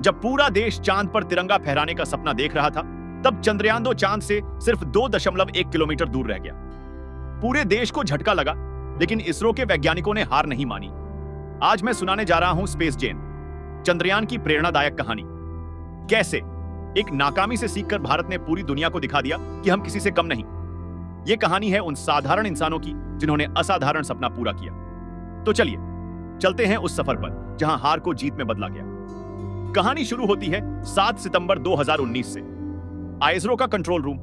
जब पूरा देश चांद पर तिरंगा फहराने का सपना देख रहा था, तब चंद्रयान 2 चांद से सिर्फ 2.1 किलोमीटर दूर रह गया। पूरे देश को झटका लगा, लेकिन इसरो के वैज्ञानिकों ने हार नहीं मानी। आज मैं सुनाने जा रहा हूं स्पेस जेन, चंद्रयान की प्रेरणादायक कहानी। कैसे एक नाकामी से सीखकर भारत ने पूरी दुनिया को दिखा दिया कि हम किसी से कम नहीं। यह कहानी है उन साधारण इंसानों की जिन्होंने असाधारण सपना पूरा किया। तो चलिए चलते हैं उस सफर पर जहां हार को जीत में बदला गया। कहानी शुरू होती है 7 सितंबर 2019 से। इसरो का कंट्रोल रूम।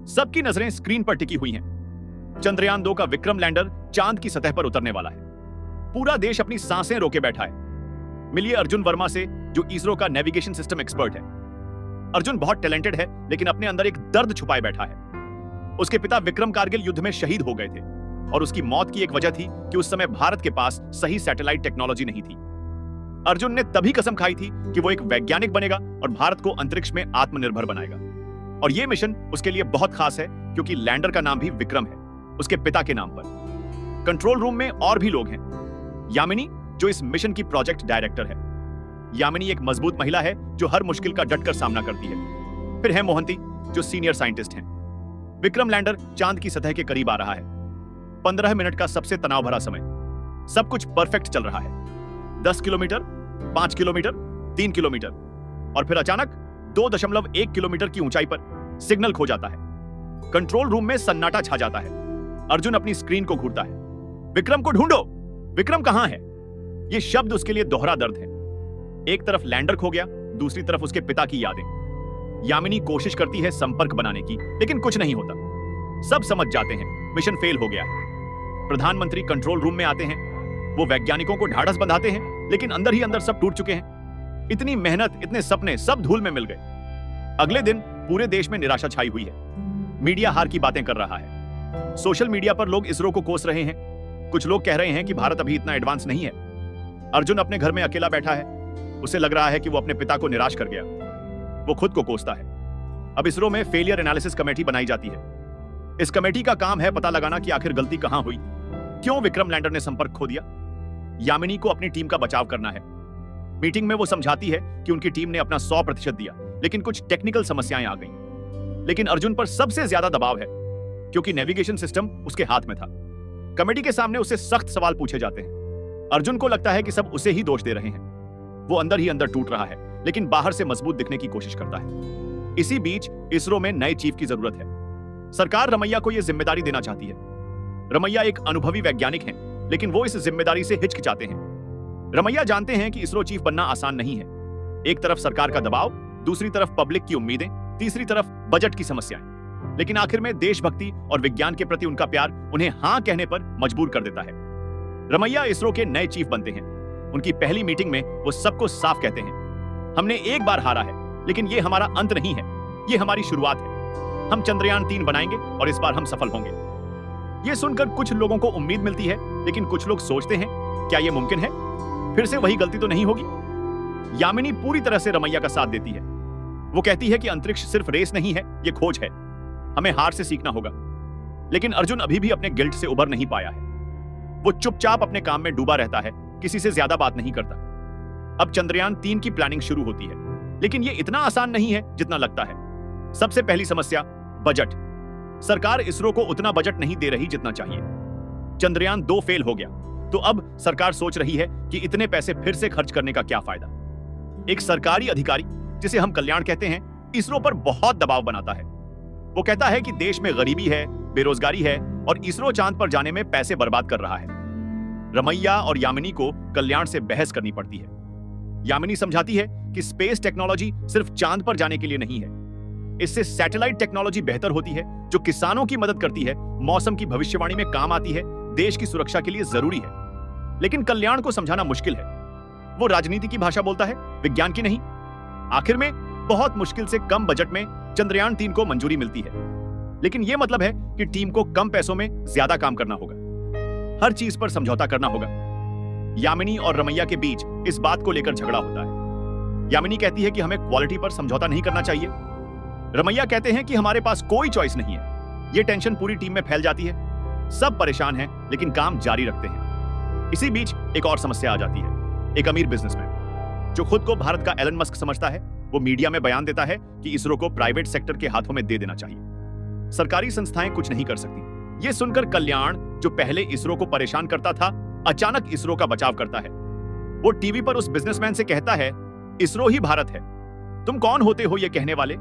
सबकी नजरें स्क्रीन पर टिकी हुई हैं। चंद्रयान 2 का विक्रम लैंडर चांद की सतह पर उतरने वाला है। पूरा देश अपनी सांसें रोके बैठा है। मिलिए अर्जुन वर्मा से, जो इसरो का नेविगेशन सिस्टम एक्सपर्ट है। अर्जुन बहुत टैलेंटेड है, लेकिन अपने अंदर एक दर्द छुपाए बैठा है। उसके पिता विक्रम कारगिल युद्ध में शहीद हो गए थे और उसकी मौत की एक वजह थी कि उस समय भारत के पास सही सैटेलाइट टेक्नोलॉजी नहीं थी। अर्जुन ने तभी कसम खाई थी कि वो एक वैज्ञानिक बनेगा और भारत को अंतरिक्ष में आत्मनिर्भर बनाएगा। और यह मिशन उसके लिए बहुत खास है, क्योंकि लैंडर का नाम भी विक्रम है, उसके पिता के नाम पर। कंट्रोल रूम में और भी लोग हैं। यामिनी, जो इस मिशन की प्रोजेक्ट डायरेक्टर है। यामिनी एक मजबूत महिला है जो हर मुश्किल का डटकर सामना करती है। फिर है मोहंती, जो सीनियर साइंटिस्ट हैं। विक्रम लैंडर चांद की सतह के करीब आ रहा है। 15 मिनट का सबसे तनाव भरा समय। सब कुछ परफेक्ट चल रहा है। 10 किलोमीटर, 5 किलोमीटर, 3 किलोमीटर, और फिर अचानक 2.1 किलोमीटर की ऊंचाई पर सिग्नल खो जाता है। कंट्रोल रूम में सन्नाटा छा जाता है। अर्जुन अपनी स्क्रीन को घूरता है। विक्रम को ढूंढो, विक्रम कहां है? यह शब्द उसके लिए दोहरा दर्द है। एक तरफ लैंडर खो गया, दूसरी तरफ उसके पिता की यादें। यामिनी कोशिश करती है संपर्क बनाने की, लेकिन कुछ नहीं होता। सब समझ जाते हैं मिशन फेल हो गया है। प्रधानमंत्री कंट्रोल रूम में आते हैं। वो वैज्ञानिकों को ढाढ़स बंधाते हैं, लेकिन अंदर ही अंदर सब टूट चुके हैं। इतनी मेहनत, इतने सपने, सब धूल में मिल गए। अगले दिन पूरे देश में निराशा छाई हुई है। मीडिया हार की बातें कर रहा है। सोशल मीडिया पर लोग इसरो को कोस रहे हैं। कुछ लोग कह रहे हैं कि भारत अभी इतना एडवांस नहीं है। अर्जुन अपने घर में अकेला बैठा है। उसे लग रहा है कि वो अपने पिता को निराश कर गया। वो खुद को कोसता है। अब इसरो में फेलियर एनालिसिस कमेटी बनाई जाती है। इस कमेटी का काम है पता लगाना कि आखिर गलती कहां हुई, क्यों विक्रम लैंडर ने संपर्क खो दिया। यामिनी को अपनी टीम का बचाव करना है। मीटिंग में वो समझाती है कि उनकी टीम ने अपना 100% दिया, लेकिन कुछ टेक्निकल समस्याएं आ गईं। लेकिन अर्जुन पर सबसे ज्यादा दबाव है, क्योंकि नेविगेशन सिस्टम उसके हाथ में था। कमेटी के सामने उससे सख्त सवाल पूछे जाते हैं। अर्जुन को लगता है कि सब उसे ही दोष दे रहे हैं। वो अंदर ही अंदर टूट रहा है, लेकिन बाहर से मजबूत दिखने की कोशिश करता है। इसी बीच इसरो में नए चीफ की जरूरत है। सरकार रमैया को यह जिम्मेदारी देना चाहती है। रमैया एक अनुभवी वैज्ञानिक हैं, लेकिन वो इस जिम्मेदारी से हिचकिचाते हैं। रमैया जानते हैं कि इसरो चीफ बनना आसान नहीं है। एक तरफ सरकार का दबाव, दूसरी तरफ पब्लिक की उम्मीदें, तीसरी तरफ बजट की समस्याएं। लेकिन आखिर में देशभक्ति और विज्ञान के प्रति उनका प्यार उन्हें हां कहने पर मजबूर कर देता है। रमैया इसरो के नए चीफ बनते हैं। उनकी पहली मीटिंग में वो सबको साफ कहते हैं, हमने एक बार हारा है, लेकिन ये हमारा अंत नहीं है, ये हमारी शुरुआत है। हम चंद्रयान 3 बनाएंगे और इस बार हम सफल होंगे। ये सुनकर कुछ लोगों को उम्मीद मिलती है, लेकिन कुछ लोग सोचते हैं, क्या ये मुमकिन है? फिर से वही गलती तो नहीं होगी? यामिनी पूरी तरह से रमैया का साथ देती है। वो कहती है कि अंतरिक्ष सिर्फ रेस नहीं है, ये खोज है। हमें हार से सीखना होगा। लेकिन अर्जुन अभी भी अपने गिल्ट से उबर नहीं पाया है। वो चुपचाप अपने काम में डूबा रहता है, किसी से ज्यादा बात नहीं करता। अब चंद्रयान 3 की प्लानिंग शुरू होती है, लेकिन यह इतना आसान नहीं है जितना लगता है। सबसे पहली समस्या, बजट। सरकार इसरो को उतना बजट नहीं दे रही जितना चाहिए। चंद्रयान 2 फेल हो गया, तो अब सरकार सोच रही है कि इतने पैसे फिर से खर्च करने का क्या फायदा। एक सरकारी अधिकारी, जिसे हम कल्याण कहते हैं, इसरो पर बहुत दबाव बनाता है। वो कहता है कि देश में गरीबी है, बेरोजगारी है और इसरो चांद पर जाने में पैसे बर्बाद कर रहा है। रमैया और यामिनी को कल्याण से बहस करनी पड़ती है। यामिनी समझाती है कि स्पेस टेक्नोलॉजी सिर्फ चांद पर जाने के लिए नहीं है। इससे सैटेलाइट टेक्नोलॉजी बेहतर होती है, जो किसानों की मदद करती है, मौसम की भविष्यवाणी में काम आती है, देश की सुरक्षा के लिए जरूरी है। लेकिन कल्याण को समझाना मुश्किल है। वो राजनीति की भाषा बोलता है, विज्ञान की नहीं। आखिर में बहुत मुश्किल से कम बजट में चंद्रयान 3 को मंजूरी मिलती है, लेकिन यह मतलब है कि टीम को कम पैसों में ज्यादा काम करना होगा। हर चीज पर समझौता करना होगा। यामिनी और रमैया के बीच इस बात को लेकर झगड़ा होता है। यामिनी कहती है कि हमें क्वालिटी पर समझौता नहीं करना चाहिए। रमैया कहते हैं कि हमारे पास कोई चॉइस नहीं है। यह टेंशन पूरी टीम में फैल जाती है। सब परेशान हैं, लेकिन काम जारी रखते हैं। इसी बीच एक और समस्या आ जाती है। एक अमीर बिजनेसमैन। जो खुद को भारत का एलन मस्क समझता है, वो मीडिया में बयान देता है कि इसरो को प्राइवेट सेक्टर के हाथों में दे देना चाहिए। सरकारी संस्थाएं कुछ नहीं कर सकती। ये सुनकर कल्याण, जो पहले इसरो को परेशान करता था, अचानक इसरो का बचाव करता है। वो टीवी पर उस बिजनेसमैन से कहता है, इसरो ही भारत है, तुम कौन होते हो ये कहने वाले।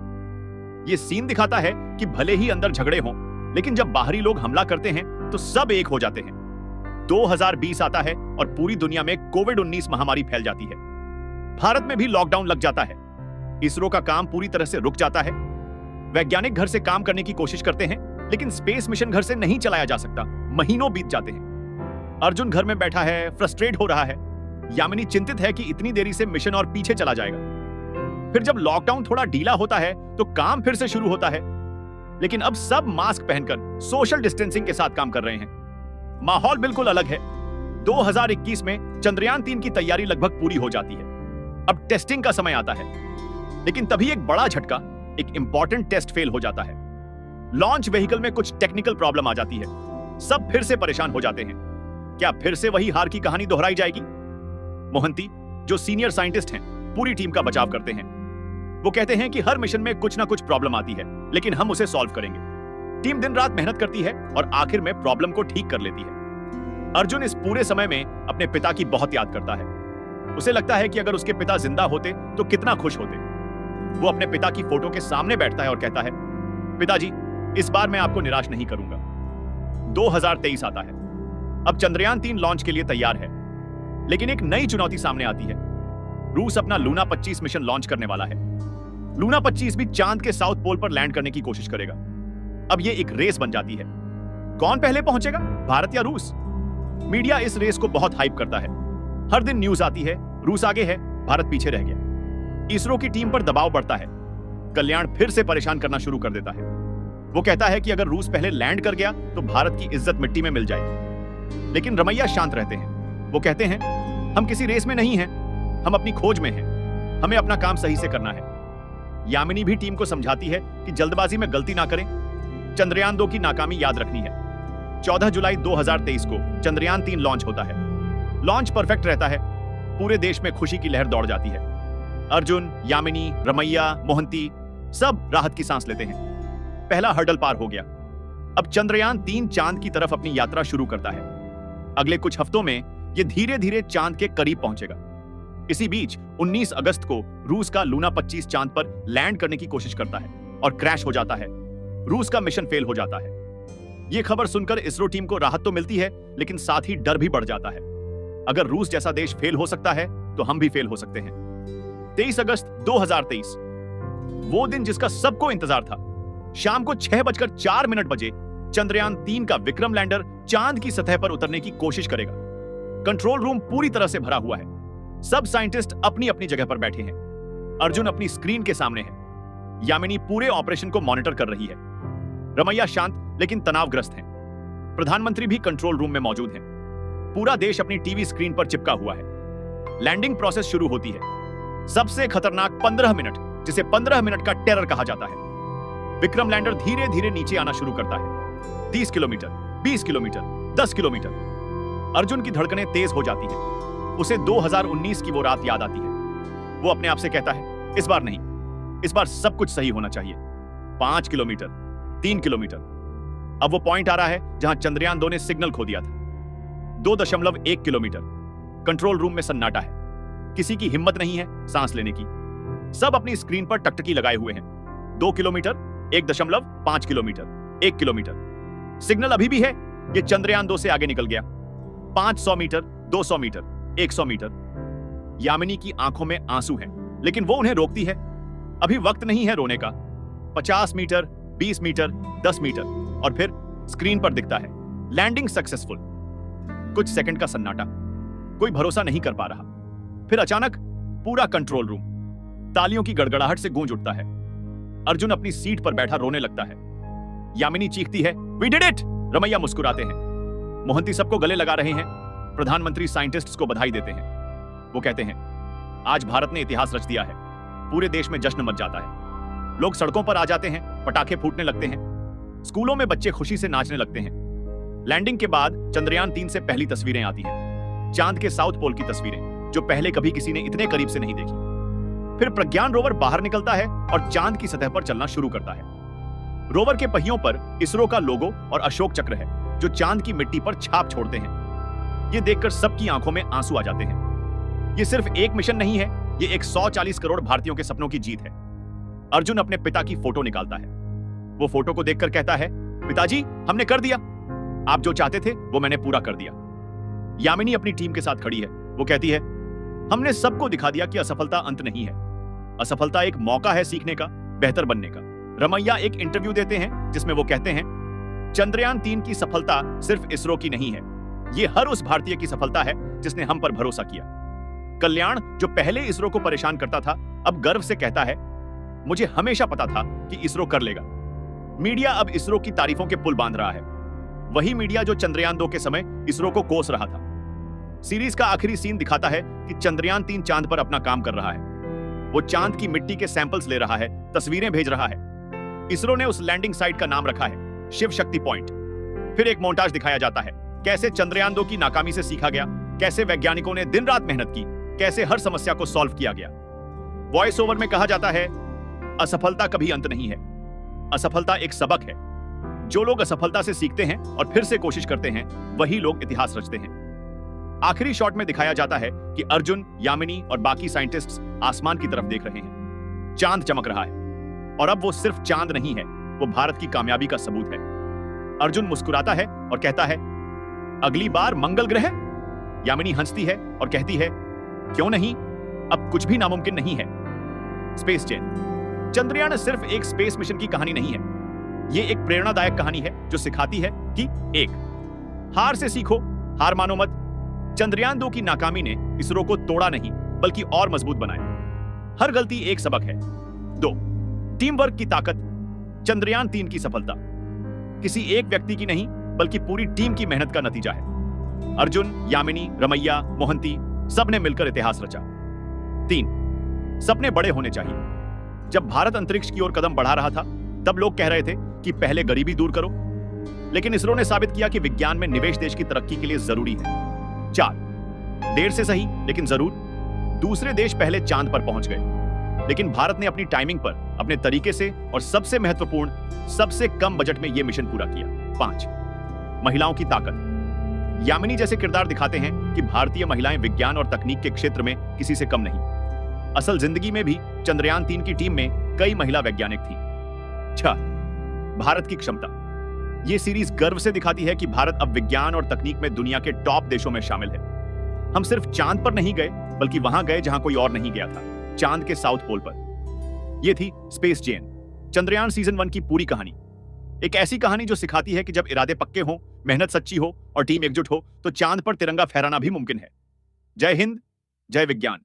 ये सीन दिखाता है कि भले ही अंदर झगड़े हों, लेकिन जब बाहरी लोग हमला करते हैं तो सब एक हो जाते हैं। 2020 आता है और पूरी दुनिया में कोविड-19 महामारी फैल जाती है। भारत में भी लॉकडाउन लग जाता है। इसरो का काम पूरी तरह से रुक जाता है। वैज्ञानिक घर से काम करने की कोशिश करते हैं, लेकिन स्पेस मिशन घर से नहीं चलाया जा सकता। महीनों बीत जाते हैं। अर्जुन घर में बैठा है, फ्रस्ट्रेट हो रहा है। यामिनी चिंतित है कि इतनी देरी से मिशन और पीछे चला जाएगा। फिर जब लॉकडाउन थोड़ा ढीला होता है तो काम फिर से शुरू होता है, लेकिन अब सब मास्क पहनकर सोशल डिस्टेंसिंग के साथ काम कर रहे हैं। माहौल बिल्कुल अलग है। 2021 में चंद्रयान 3 की तैयारी लगभग पूरी हो जाती है। अब टेस्टिंग का समय आता है, लेकिन तभी एक बड़ा झटका, एक इंपॉर्टेंट टेस्ट फेल हो जाता है। लॉन्च व्हीकल में कुछ टेक्निकल प्रॉब्लम आ जाती है। सब फिर से परेशान हो जाते हैं। क्या फिर से वही हार की कहानी दोहराई जाएगी? मोहंती, जो सीनियर साइंटिस्ट हैं, पूरी टीम का बचाव करते हैं। वो कहते हैं कि हर मिशन में कुछ ना कुछ प्रॉब्लम आती है, लेकिन हम उसे सॉल्व करेंगे। टीम दिन रात मेहनत करती है और आखिर में प्रॉब्लम को ठीक कर लेती है। अर्जुन इस पूरे समय में अपने पिता की बहुत याद करता है। उसे लगता है कि अगर उसके पिता जिंदा होते तो कितना खुश होते। वो अपने पिता की फोटो के सामने बैठता है और कहता है, पिताजी, इस बार मैं आपको निराश नहीं करूंगा। 2023 आता है। अब चंद्रयान 3 लॉन्च के लिए तैयार है, लेकिन एक नई चुनौती सामने आती है। रूस अपना लूना 25 मिशन लॉन्च करने वाला है। लूना 25 भी चांद के साउथ पोल पर लैंड करने की कोशिश करेगा। अब ये एक रेस बन जाती है। कौन पहले पहुंचेगा, भारत या रूस? मीडिया इस रेस को बहुत हाइप करता है। हर दिन न्यूज आती है, रूस आगे है, भारत पीछे रह गया। इसरो की टीम पर दबाव बढ़ता है। कल्याण फिर से परेशान करना शुरू कर देता है। वो कहता है कि अगर रूस पहले लैंड कर गया तो भारत की इज्जत मिट्टी में मिल जाएगी। लेकिन रमैया शांत रहते हैं। वो कहते हैं, हम किसी रेस में नहीं हैं, हम अपनी खोज में हैं। हमें अपना काम सही से करना है। यामिनी भी टीम को समझाती है कि जल्दबाजी में गलती ना करें। चंद्रयान 2 की नाकामी याद रखनी है। 14 जुलाई 2023 को चंद्रयान 3 लॉन्च होता है। लॉन्च परफेक्ट रहता है। पूरे देश में खुशी की लहर दौड़ जाती है। अर्जुन, यामिनी, रमैया, मोहंती सब राहत की सांस लेते हैं। पहला हर्डल पार हो गया। अब चंद्रयान 3 चांद की तरफ अपनी यात्रा शुरू करता है। अगले कुछ हफ्तों में यह धीरे धीरे चांद के करीब पहुंचेगा। इसी बीच 19 अगस्त को रूस का लूना 25 चांद पर लैंड करने की कोशिश करता है और क्रैश हो जाता है। रूस का मिशन फेल हो जाता है। यह खबर सुनकर इसरो टीम को राहत तो मिलती है, लेकिन साथ ही डर भी बढ़ जाता है। अगर रूस जैसा देश फेल हो सकता है तो हम भी फेल हो सकते हैं। 23 अगस्त 2023, वो दिन जिसका सबको इंतजार था। शाम को 6:04 बजे चंद्रयान 3 का विक्रम लैंडर चांद की सतह पर उतरने की कोशिश करेगा। कंट्रोल रूम पूरी तरह से भरा हुआ है। सब साइंटिस्ट अपनी अपनी जगह पर बैठे हैं। अर्जुन अपनी स्क्रीन के सामने है। यामिनी पूरे ऑपरेशन को मॉनिटर कर रही है। रमैया शांत लेकिन तनावग्रस्त हैं। प्रधानमंत्री भी कंट्रोल रूम में मौजूद हैं। पूरा देश अपनी टीवी स्क्रीन पर चिपका हुआ है। लैंडिंग प्रोसेस शुरू होती है। सबसे खतरनाक 15 मिनट, जिसे 15 मिनट का टेरर कहा जाता है। विक्रम लैंडर धीरे धीरे नीचे आना शुरू करता है। 30 किलोमीटर, 20 किलोमीटर, 10 किलोमीटर। अर्जुन की धड़कनें तेज हो जाती है। उसे 2019 की वो रात याद आती है। वो अपने आप से कहता है, इस बार नहीं, इस बार सब कुछ सही होना चाहिए। 5 किलोमीटर, 3 किलोमीटर। अब वो पॉइंट आ रहा है जहां चंद्रयान 2 ने सिग्नल खो दिया था। 2.1 किलोमीटर। कंट्रोल रूम में सन्नाटा है। किसी की हिम्मत नहीं है सांस लेने की। सब अपनी स्क्रीन पर टकटकी लगाए हुए हैं। 2 किलोमीटर, 1.5 किलोमीटर, 1 किलोमीटर। सिग्नल अभी भी है। ये चंद्रयान 2 से आगे निकल गया। 500 मीटर, 200 मीटर, 100 मीटर। यामिनी की आंखों में आंसू हैं, लेकिन वो उन्हें रोकती है। अभी वक्त नहीं है रोने का। 50 मीटर, 20 मीटर, 10 मीटर, और फिर स्क्रीन पर दिखता है, लैंडिंग सक्सेसफुल। कुछ सेकंड का सन्नाटा। कोई भरोसा नहीं कर पा रहा। फिर अचानक पूरा कंट्रोल रूम तालियों की गड़गड़ाहट से गूंज उठता है। अर्जुन अपनी सीट पर बैठा रोने लगता है। यामिनी चीखती है, वी डिड इट! रमैया मुस्कुराते हैं। मोहंती सबको गले लगा रहे हैं। प्रधानमंत्री साइंटिस्ट्स को बधाई देते हैं। वो कहते हैं, आज भारत ने इतिहास रच दिया है। पूरे देश में जश्न मच जाता है। लोग सड़कों पर आ जाते हैं, पटाखे फूटने लगते हैं। स्कूलों में बच्चे खुशी से नाचने लगते हैं। लैंडिंग के बाद चंद्रयान 3 से पहली तस्वीरें आती हैं। चांद के साउथ पोल की तस्वीरें। जो पहले कभी किसी ने इतने करीब से नहीं देखी। फिर प्रज्ञान रोवर बाहर निकलता है और चांद की सतह पर चलना शुरू करता है। रोवर के पहियों पर इसरो का लोगो और अशोक चक्र है, जो चांद की मिट्टी पर छाप छोड़ते हैं। ये देखकर सबकी आंखों में आंसू आ जाते हैं। ये सिर्फ एक मिशन नहीं है, ये 140 करोड़ भारतीयों के सपनों की जीत है। अर्जुन अपने पिता की फोटो निकालता है। वो फोटो को देखकर कहता है, पिताजी, हमने कर दिया। आप जो चाहते थे वो मैंने पूरा कर दिया। यामिनी अपनी टीम के साथ खड़ी है। वो कहती है, हमने सबको दिखा दिया कि असफलता अंत नहीं है। असफलता एक मौका है सीखने का, बेहतर बनने का। रमैया एक इंटरव्यू देते हैं जिसमें वो कहते हैं, चंद्रयान 3 की सफलता सिर्फ इसरो की नहीं है, ये हर उस भारतीय की सफलता है जिसने हम पर भरोसा किया। कल्याण, जो पहले इसरो को परेशान करता था, अब गर्व से कहता है, मुझे हमेशा पता था कि इसरो कर लेगा। मीडिया अब इसरो की तारीफों के पुल बांध रहा है। वही मीडिया जो चंद्रयान 2 के समय इसरो को कोस रहा था। सीरीज का आखिरी सीन दिखाता है कि चंद्रयान 3 चांद पर अपना काम कर रहा है। वो चांद की मिट्टी के सैंपल्स ले रहा है, तस्वीरें भेज रहा है। इसरो ने उस लैंडिंग साइट का नाम रखा है शिव शक्ति पॉइंट। फिर एक मोन्टाज दिखाया जाता है, कैसे चंद्रयान 2 की नाकामी से सीखा गया, कैसे वैज्ञानिकों ने दिन रात मेहनत की, कैसे हर समस्या को सॉल्व किया गया। वॉइस ओवर में कहा जाता है, असफलता कभी अंत नहीं है, असफलता एक सबक है। जो लोग असफलता से सीखते हैं और फिर से कोशिश करते हैं, वही लोग इतिहास रचते हैं। आखिरी शॉट में दिखाया जाता है कि अर्जुन, यामिनी और बाकी साइंटिस्ट्स आसमान की तरफ देख रहे हैं। चांद चमक रहा है, और अब वो सिर्फ चांद नहीं है, वो भारत की कामयाबी का सबूत है। अर्जुन मुस्कुराता है और कहता है, अगली बार मंगल ग्रह। यामिनी हंसती है और कहती है, क्यों नहीं, अब कुछ भी नामुमकिन नहीं है। Space chain. चंद्रयान सिर्फ एक स्पेस मिशन की कहानी नहीं है, ये एक प्रेरणादायक कहानी है जो सिखाती है कि 1, हार से सीखो, हार मानो मत। चंद्रयान 2 की नाकामी ने इसरो को तोड़ा नहीं, बल्कि और मजबूत बनाया। हर गलती एक सबक है। 2, टीम वर्क की ताकत। चंद्रयान 3 की सफलता किसी एक व्यक्ति की नहीं, बल्कि पूरी टीम की मेहनत का नतीजा है। अर्जुन, यामिनी, रमैया, मोहंती सबने मिलकर इतिहास रचा। 3, सपने बड़े होने चाहिए। जब भारत अंतरिक्ष की ओर कदम बढ़ा रहा था, तब लोग कह रहे थे कि पहले गरीबी दूर करो, लेकिन इसरो ने साबित किया कि विज्ञान में निवेश देश की तरक्की के लिए जरूरी है। 4, देर से सही लेकिन जरूर। दूसरे देश पहले चांद पर पहुंच गए, लेकिन भारत ने अपनी टाइमिंग पर, अपने तरीके से और सबसे महत्वपूर्ण, सबसे कम बजट में यह मिशन पूरा किया। 5, महिलाओं की ताकत। यामिनी जैसे किरदार दिखाते हैं कि भारतीय महिलाएं विज्ञान और तकनीक के क्षेत्र में किसी से कम नहीं। असल जिंदगी में भी चंद्रयान 3 की टीम में कई महिला वैज्ञानिक थी। 6, भारत की क्षमता। यह सीरीज गर्व से दिखाती है कि भारत अब विज्ञान और तकनीक में दुनिया के टॉप देशों में शामिल है। हम सिर्फ चांद पर नहीं गए, बल्कि वहां गए जहां कोई और नहीं गया था, चांद के साउथ पोल पर। यह थी स्पेस जेन, चंद्रयान सीजन 1 की पूरी कहानी। एक ऐसी कहानी जो सिखाती है कि जब इरादे पक्के हों, मेहनत सच्ची हो और टीम एकजुट हो, तो चांद पर तिरंगा फहराना भी मुमकिन है। जय हिंद, जय विज्ञान।